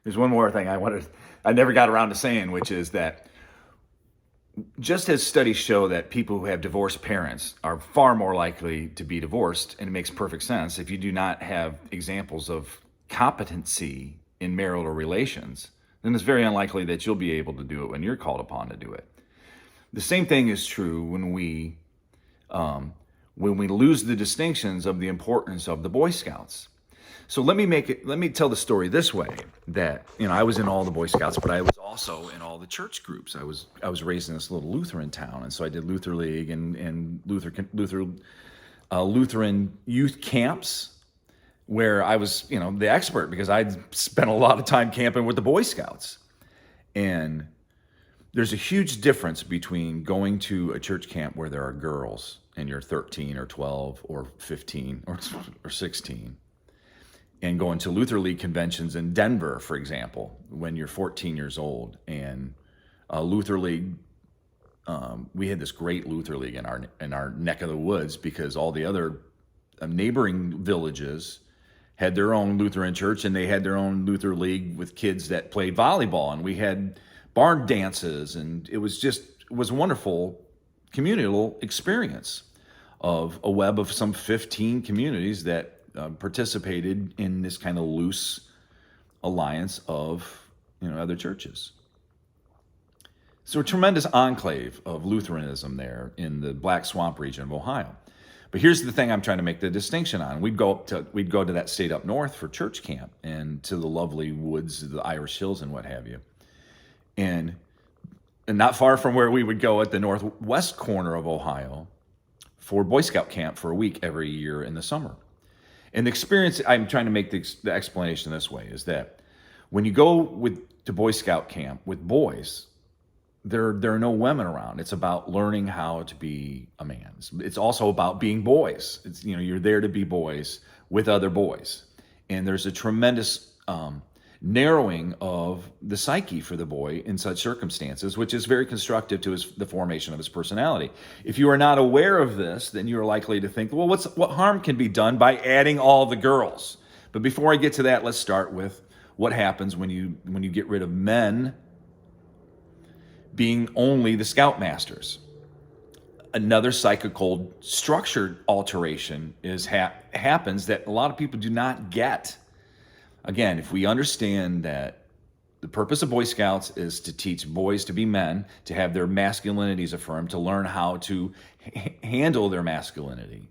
There's one more thing I never got around to saying, which is that just as studies show that people who have divorced parents are far more likely to be divorced, and it makes perfect sense if you do not have examples of competency in marital relations, then it's very unlikely that you'll be able to do it when you're called upon to do it. The same thing is true when we lose the distinctions of the importance of the Boy Scouts. So let me tell the story this way, that I was in all the Boy Scouts, but I was also in all the church groups. I was raised in this little Lutheran town, and so I did Luther League and Lutheran youth camps, where I was the expert because I'd spent a lot of time camping with the Boy Scouts. And there's a huge difference between going to a church camp where there are girls and you're 13 or 12 or 15 or 16, and going to Luther League conventions in Denver, for example, when you're 14 years old. And Luther League, we had this great Luther League in our neck of the woods, because all the other neighboring villages had their own Lutheran church, and they had their own Luther League with kids that played volleyball, and we had barn dances, and it was a wonderful communal experience of a web of some 15 communities that participated in this kind of loose alliance of other churches. So a tremendous enclave of Lutheranism there in the Black Swamp region of Ohio. But here's the thing I'm trying to make the distinction on. We'd go to that state up north for church camp, and to the lovely woods, the Irish Hills and what have you. And not far from where we would go at the northwest corner of Ohio for Boy Scout camp for a week every year in the summer. And the experience, I'm trying to make the explanation this way, is that when you go to Boy Scout camp with boys, there are no women around. It's about learning how to be a man. It's also about being boys. It's you're there to be boys with other boys, and there's a tremendous narrowing of the psyche for the boy in such circumstances, which is very constructive to the formation of his personality. If you are not aware of this, then you are likely to think, well, what harm can be done by adding all the girls? But before I get to that, let's start with what happens when you get rid of men being only the scoutmasters. Another psychical structure alteration happens that a lot of people do not get. Again, if we understand that the purpose of Boy Scouts is to teach boys to be men, to have their masculinities affirmed, to learn how to handle their masculinity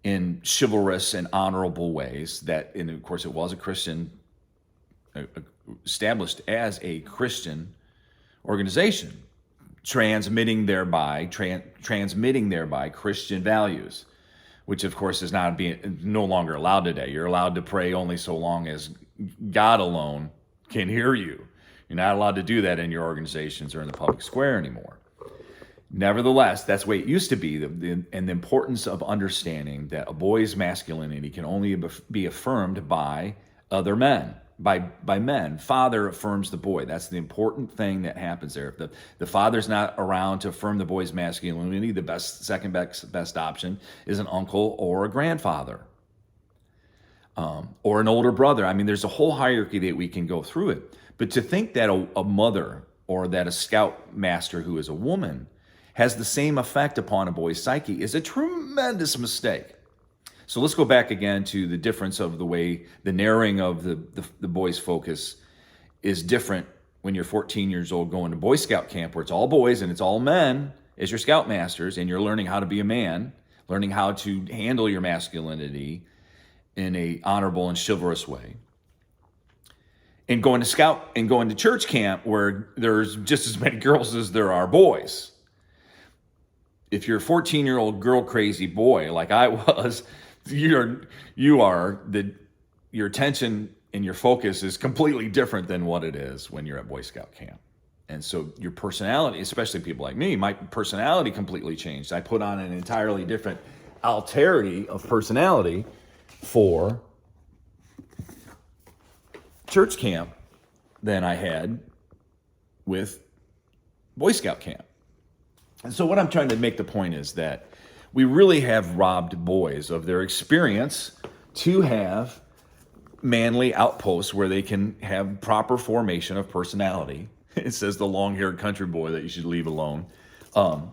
in chivalrous and honorable ways, and of course it was a Christian, established as a Christian organization, transmitting thereby Christian values, which of course is no longer allowed today. You're allowed to pray only so long as God alone can hear you. You're not allowed to do that in your organizations or in the public square anymore. Nevertheless, that's the way it used to be, and the importance of understanding that a boy's masculinity can only be affirmed by other men. By men. Father affirms the boy. That's the important thing that happens there. If the father's not around to affirm the boy's masculinity, the second best option is an uncle or a grandfather, or an older brother. I mean, there's a whole hierarchy that we can go through it. But to think that a mother or that a scout master who is a woman has the same effect upon a boy's psyche is a tremendous mistake. So let's go back again to the difference of the way the narrowing of the boys' focus is different when you're 14 years old going to Boy Scout camp, where it's all boys and it's all men as your scoutmasters, and you're learning how to be a man, learning how to handle your masculinity in a honorable and chivalrous way. And going to church camp where there's just as many girls as there are boys. If you're a 14-year-old girl crazy boy like I was, your attention and your focus is completely different than what it is when you're at Boy Scout camp. And so your personality, especially people like me, my personality completely changed. I put on an entirely different alterity of personality for church camp than I had with Boy Scout camp. And so what I'm trying to make the point is that we really have robbed boys of their experience to have manly outposts where they can have proper formation of personality. It says the long-haired country boy that you should leave alone. And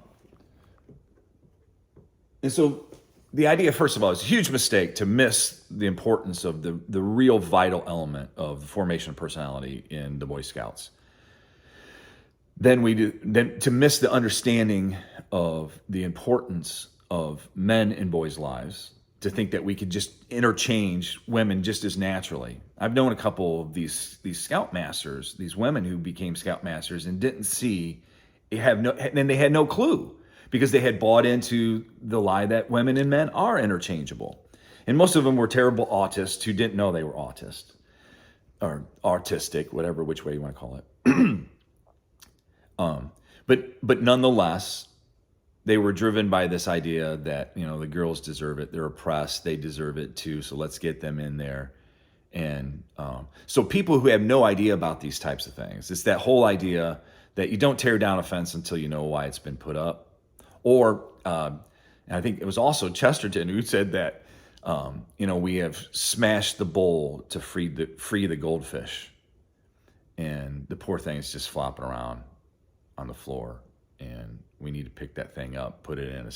so the idea, first of all, is a huge mistake to miss the importance of the real vital element of the formation of personality in the Boy Scouts. Then to miss the understanding of the importance of men in boys' lives, to think that we could just interchange women just as naturally. I've known a couple of these scoutmasters, these women who became scoutmasters and didn't see, they had no clue, because they had bought into the lie that women and men are interchangeable. And most of them were terrible autists who didn't know they were autist or artistic, whatever, which way you want to call it. But nonetheless, they were driven by this idea that, the girls deserve it. They're oppressed. They deserve it too. So let's get them in there. And so people who have no idea about these types of things, it's that whole idea that you don't tear down a fence until you know why it's been put up. Or, and I think it was also Chesterton who said that, we have smashed the bowl to free the goldfish. And the poor thing is just flopping around on the floor. And we need to pick that thing up, put it in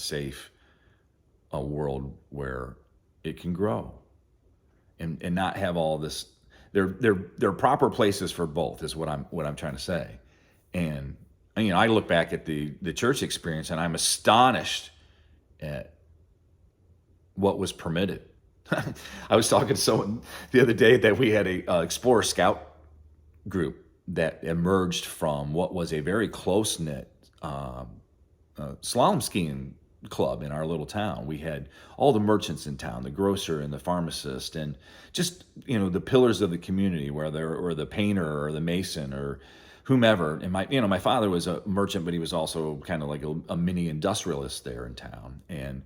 a world where it can grow, and not have all this. There are proper places for both, is what I'm trying to say. And I look back at the church experience, and I'm astonished at what was permitted. I was talking to someone the other day that we had a Explorer Scout group that emerged from what was a very close-knit slalom skiing club in our little town. We had all the merchants in town, the grocer and the pharmacist, and just the pillars of the community, or the painter or the mason or whomever. And my father was a merchant, but he was also kind of like a mini industrialist there in town. And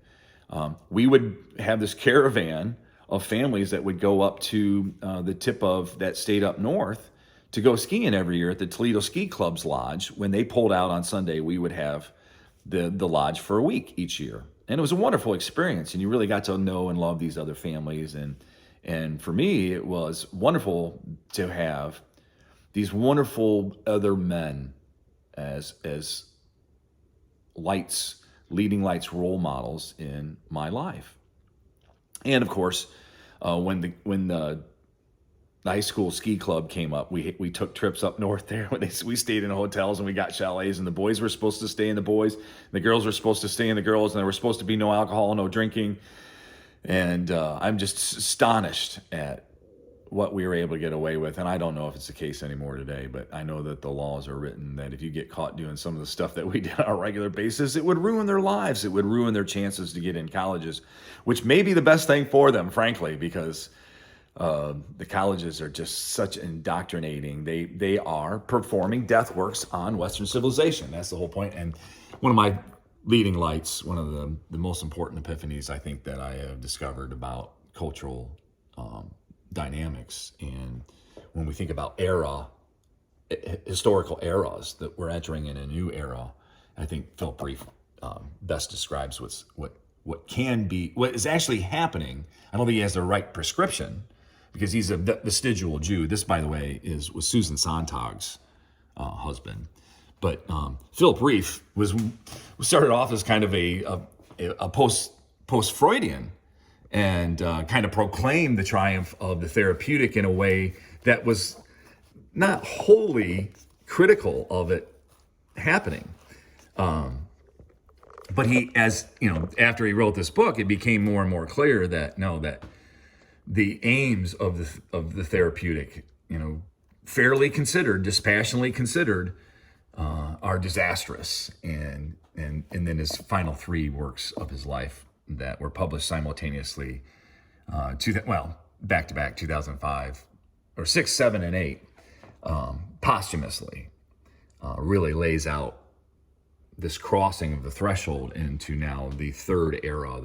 we would have this caravan of families that would go up to the tip of that state up north to go skiing every year at the Toledo Ski Club's lodge. When they pulled out on Sunday, we would have the lodge for a week each year. And it was a wonderful experience, and you really got to know and love these other families. And for me, it was wonderful to have these wonderful other men as leading lights, role models in my life. And of course, when the high school ski club came up, we took trips up north there. We stayed in hotels and we got chalets, and the boys were supposed to stay in the boys, and the girls were supposed to stay in the girls, and there was supposed to be no alcohol, no drinking. And I'm just astonished at what we were able to get away with. And I don't know if it's the case anymore today, but I know that the laws are written that if you get caught doing some of the stuff that we did on a regular basis, it would ruin their lives. It would ruin their chances to get in colleges, which may be the best thing for them, frankly, because the colleges are just such indoctrinating. They are performing death works on Western civilization. That's the whole point. And one of my leading lights, one of the most important epiphanies I think that I have discovered about cultural dynamics, and when we think about historical eras, that we're entering in a new era, I think Phillip Rieff best describes what can be, what is actually happening. I don't think he has the right prescription, because he's a vestigial Jew. This, by the way, was Susan Sontag's husband. But Phillip Rieff was started off as kind of a post-Freudian, and kind of proclaimed the triumph of the therapeutic in a way that was not wholly critical of it happening. But after he wrote this book, it became more and more clear that the aims of the therapeutic, fairly considered, dispassionately considered, are disastrous. And then his final three works of his life that were published simultaneously, back to back, 2005, or 6, 7, and 8, posthumously, really lays out this crossing of the threshold into now the third era,